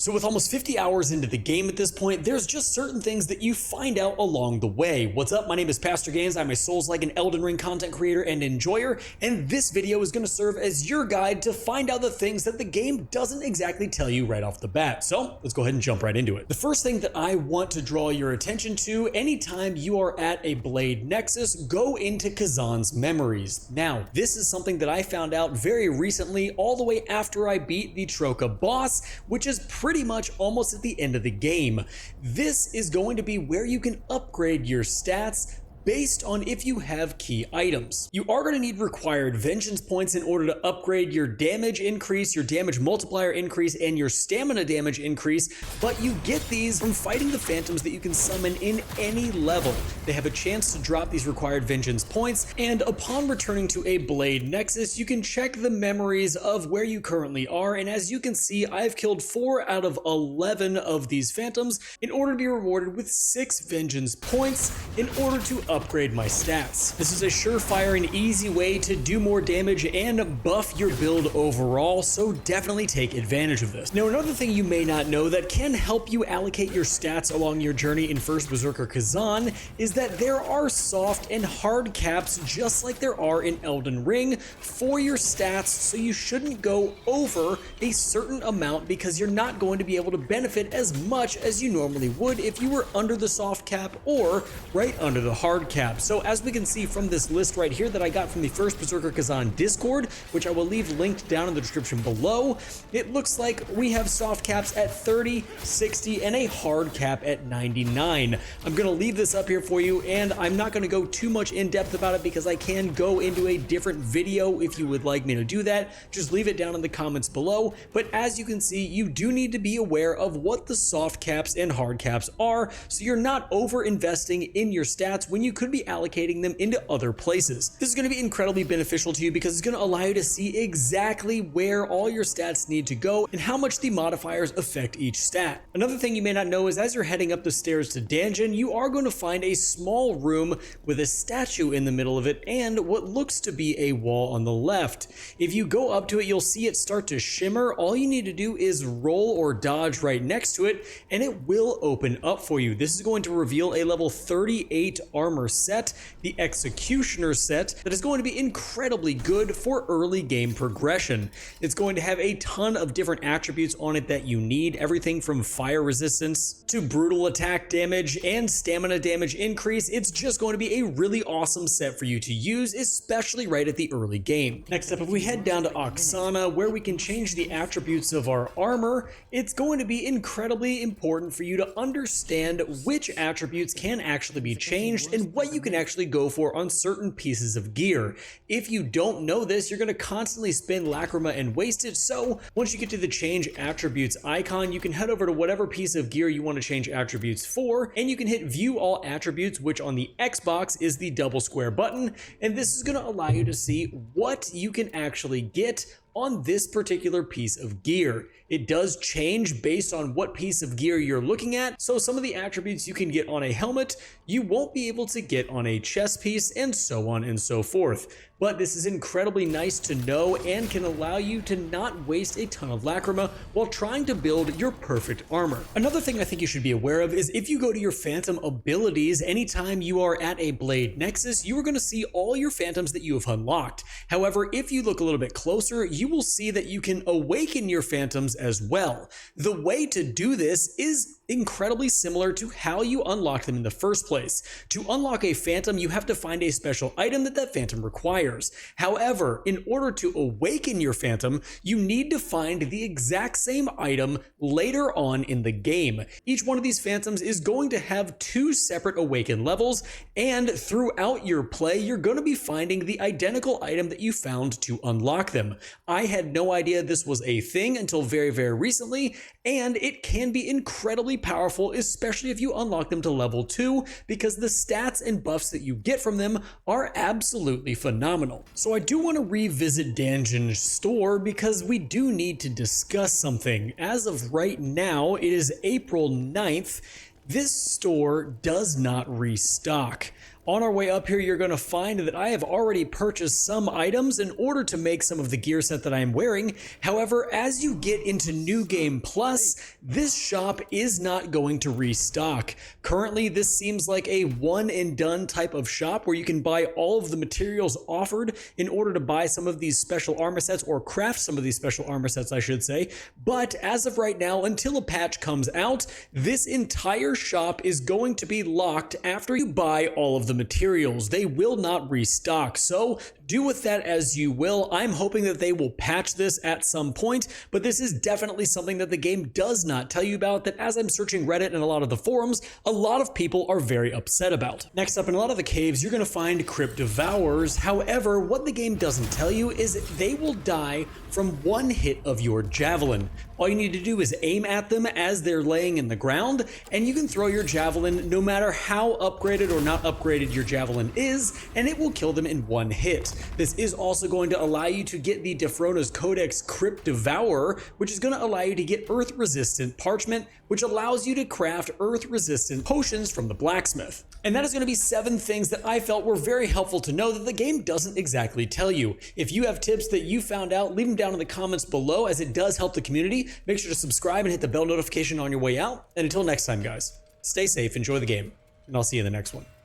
So with almost 50 hours into the game at this point, there's just certain things that you find out along the way. What's up? My name is Pastor Gaines. I'm a Souls-like and Elden Ring content creator and enjoyer, and this video is going to serve as your guide to find out the things that the game doesn't exactly tell you right off the bat. So let's go ahead and jump right into it. The first thing that I want to draw your attention to anytime you are at a Blade Nexus, go into Khazan's memories. Now, this is something that I found out very recently, all the way after I beat the Troka boss, which is pretty much almost at the end of the game. This is going to be where you can upgrade your stats based on if you have key items. You are going to need required vengeance points in order to upgrade your damage increase, your damage multiplier increase, and your stamina damage increase, but you get these from fighting the phantoms that you can summon in any level. They have a chance to drop these required vengeance points, and upon returning to a Blade Nexus, you can check the memories of where you currently are, and as you can see, I've killed 4 out of 11 of these phantoms in order to be rewarded with 6 vengeance points in order to upgrade my stats. This is a surefire and easy way to do more damage and buff your build overall, so definitely take advantage of this. Now, another thing you may not know that can help you allocate your stats along your journey in First Berserker Khazan is that there are soft and hard caps just like there are in Elden Ring for your stats, so you shouldn't go over a certain amount because you're not going to be able to benefit as much as you normally would if you were under the soft cap or right under the hard cap. So as we can see from this list right here that I got from the First Berserker Khazan Discord, which I will leave linked down in the description below, it looks like we have soft caps at 30, 60, and a hard cap at 99. I'm going to leave this up here for you, and I'm not going to go too much in depth about it because I can go into a different video if you would like me to do that. Just leave it down in the comments below. But as you can see, you do need to be aware of what the soft caps and hard caps are, so you're not over investing in your stats when you could be allocating them into other places. This is going to be incredibly beneficial to you because it's going to allow you to see exactly where all your stats need to go and how much the modifiers affect each stat. Another thing you may not know is as you're heading up the stairs to Danjin, you are going to find a small room with a statue in the middle of it and what looks to be a wall on the left. If you go up to it, you'll see it start to shimmer. All you need to do is roll or dodge right next to it and it will open up for you. This is going to reveal a level 38 armor set, the Executioner set, that is going to be incredibly good for early game progression. It's going to have a ton of different attributes on it that you need, everything from fire resistance to brutal attack damage and stamina damage increase. It's just going to be a really awesome set for you to use, especially right at the early game. Next up, if we head down to Oksana, where we can change the attributes of our armor, it's going to be incredibly important for you to understand which attributes can actually be changed and what you can actually go for on certain pieces of gear. If you don't know this, you're going to constantly spin Lacrima and waste it, so once you get to the change attributes icon, you can head over to whatever piece of gear you want to change attributes for, and you can hit view all attributes, which on the Xbox is the double square button, and this is going to allow you to see what you can actually get on this particular piece of gear. It does change based on what piece of gear you're looking at, so some of the attributes you can get on a helmet, you won't be able to get on a chest piece, and so on and so forth. But this is incredibly nice to know and can allow you to not waste a ton of Lacrima while trying to build your perfect armor. Another thing I think you should be aware of is if you go to your phantom abilities, anytime you are at a Blade Nexus, you are going to see all your phantoms that you have unlocked. However, if you look a little bit closer, you will see that you can awaken your phantoms as well. The way to do this is incredibly similar to how you unlock them in the first place. To unlock a phantom, you have to find a special item that phantom requires. However, in order to awaken your phantom, you need to find the exact same item later on in the game. Each one of these phantoms is going to have 2 separate awaken levels, and throughout your play, you're going to be finding the identical item that you found to unlock them. I had no idea this was a thing until very, very recently, and it can be incredibly powerful, especially if you unlock them to level 2, because the stats and buffs that you get from them are absolutely phenomenal. So I do want to revisit Danjin's store because we do need to discuss something. As of right now, it is April 9th. This store does not restock. On our way up here, you're going to find that I have already purchased some items in order to make some of the gear set that I am wearing. However, as you get into New Game Plus, this shop is not going to restock. Currently, this seems like a one and done type of shop where you can buy all of the materials offered in order to buy some of these special armor sets, or craft some of these special armor sets, I should say. But as of right now, until a patch comes out, this entire shop is going to be locked after you buy all of the materials. They will not restock, so do with that as you will. I'm hoping that they will patch this at some point, but this is definitely something that the game does not tell you about, that as I'm searching Reddit and a lot of the forums, a lot of people are very upset about. Next up, in a lot of the caves, you're going to find crypt devourers. However, what the game doesn't tell you is that they will die from one hit of your javelin. All you need to do is aim at them as they're laying in the ground, and you can throw your javelin no matter how upgraded or not upgraded your javelin is, and it will kill them in one hit. This is also going to allow you to get the Defrona's Codex Crypt Devourer, which is going to allow you to get earth-resistant parchment, which allows you to craft earth-resistant potions from the blacksmith. And that is going to be 7 things that I felt were very helpful to know that the game doesn't exactly tell you. If you have tips that you found out, leave them down in the comments below, as it does help the community. Make sure to subscribe and hit the bell notification on your way out. And until next time, guys, stay safe, enjoy the game, and I'll see you in the next one.